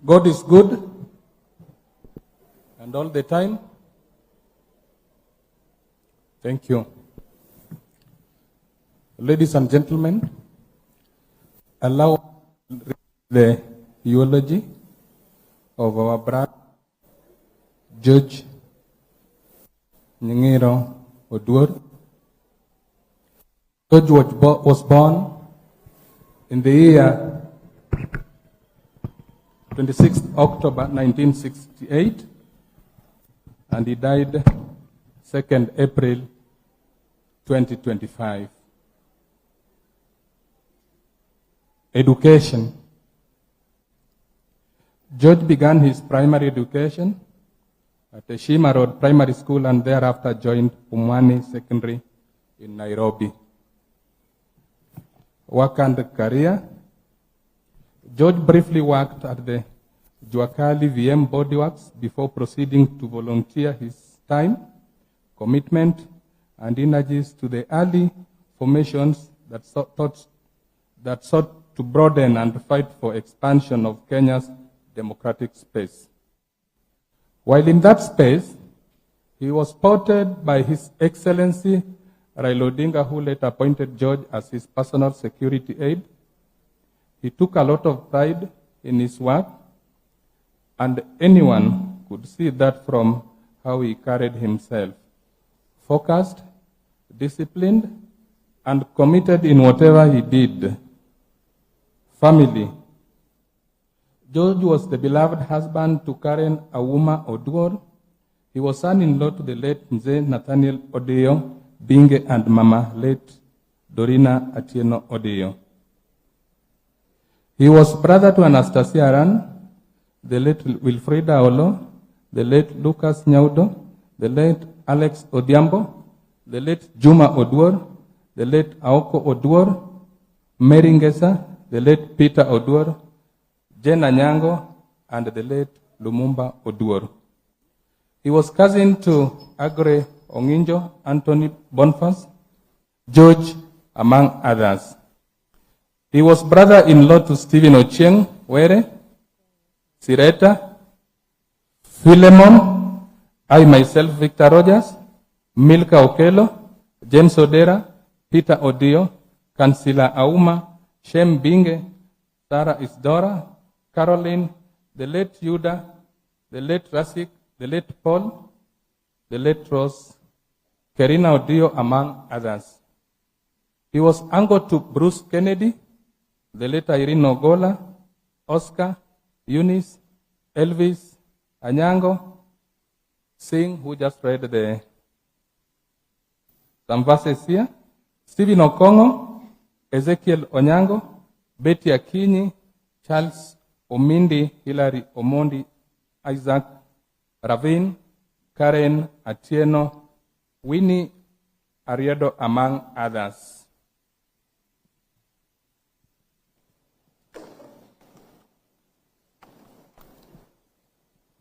God is good, and all the time. Thank you. Ladies and gentlemen, allow the eulogy of our brother George Oduor. George was born in the year 26th October 1968, and he died 2nd April 2025. Education. George began his primary education at the Shima Road Primary School and thereafter joined Pumwani Secondary in Nairobi. Work and career. George briefly worked at the Juakali VM Bodyworks before proceeding to volunteer his time, commitment, and energies to the early formations that sought to broaden and fight for expansion of Kenya's democratic space. While in that space, he was spotted by His Excellency Raila Odinga, who later appointed George as his personal security aide. He took a lot of pride in his work, and anyone could see that from how he carried himself. Focused, disciplined, and committed in whatever he did. Family. George was the beloved husband to Karen Auma Oduor. He was son-in-law to the late Mzee Nathaniel Oduor Binge and Mama late Dorina Atieno Oduor. He was brother to Anastasia Aran, the late Wilfrida Olo, the late Lucas Nyaudo, the late Alex Odhiambo, the late Juma Oduor, the late Aoko Oduor, Mary Ngesa, the late Peter Oduor, Jen Anyango, and the late Lumumba Oduor. He was cousin to Agre Onginjo, Anthony Boniface, George, among others. He was brother-in-law to Stephen Ochieng Were, Sireta, Philemon, I myself, Victor Rogers, Milka Okelo, James Odera, Peter Odio, Kansila Auma, Shem Binge, Sarah Isdora, Caroline, the late Yuda, the late Rasik, the late Paul, the late Rose, Karina Odio, among others. He was uncle to Bruce Kennedy, the late Irene Ogola, Oscar, Eunice, Elvis, Anyango, Singh, who just read some verses here, Stephen Okongo, Ezekiel Onyango, Betty Akinyi, Charles Omindi, Hilary Omondi, Isaac Ravin, Karen Atieno, Winnie Ariedo, among others.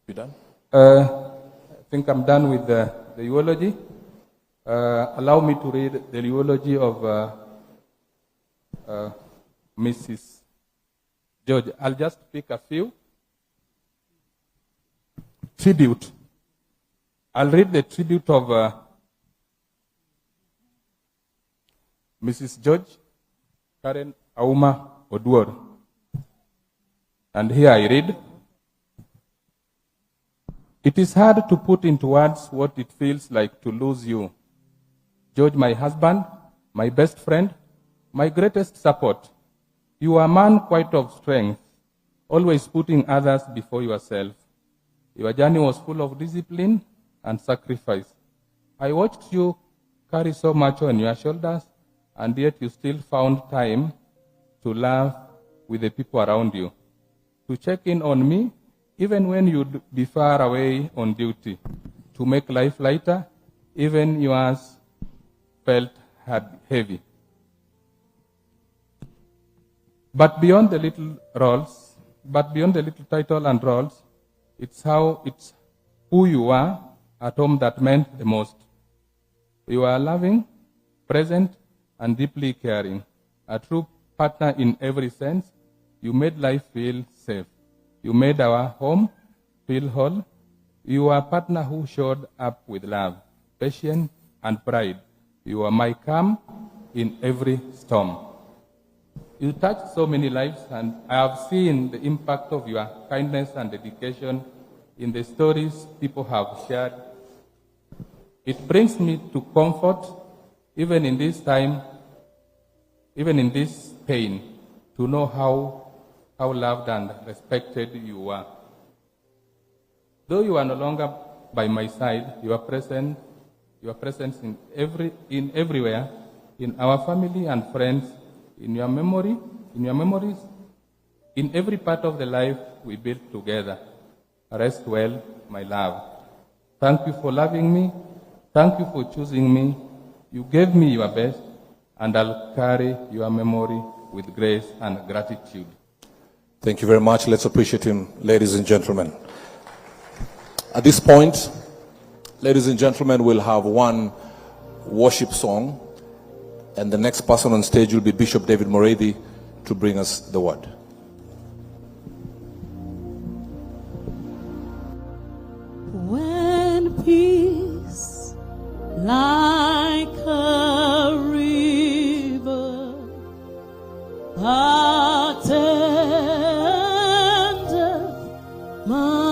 You done? I think I'm done with the eulogy. Allow me to read the eulogy of Mrs. George. I'll just pick a few. Tribute. I'll read the tribute of Mrs. George Karen Auma Oduor. And here I read, "It is hard to put into words what it feels like to lose you. George, my husband, my best friend, my greatest support. You are a man quite of strength, always putting others before yourself. Your journey was full of discipline and sacrifice. I watched you carry so much on your shoulders, and yet you still found time to laugh with the people around you, to check in on me, even when you'd be far away on duty, to make life lighter, even yours felt heavy. But beyond the little title and roles, it's who you are at home that meant the most. You are loving, present, and deeply caring. A true partner in every sense. You made life feel safe. You made our home feel whole. You were a partner who showed up with love, patience, and pride. You are my calm in every storm. You touched so many lives, and I have seen the impact of your kindness and dedication in the stories people have shared. It brings me to comfort, even in this time, even in this pain, to know how loved and respected you are. Though you are no longer by my side, your presence in everywhere, in our family and friends, in your memories, in every part of the life we built together. Rest well, my love. Thank you for loving me. Thank you for choosing me. You gave me your best, and I'll carry your memory with grace and gratitude. Thank you very much. Let's appreciate him, ladies and gentlemen. At this point, ladies and gentlemen, we'll have one worship song, and the next person on stage will be Bishop David Moredi to bring us the word. When peace like a river attendeth my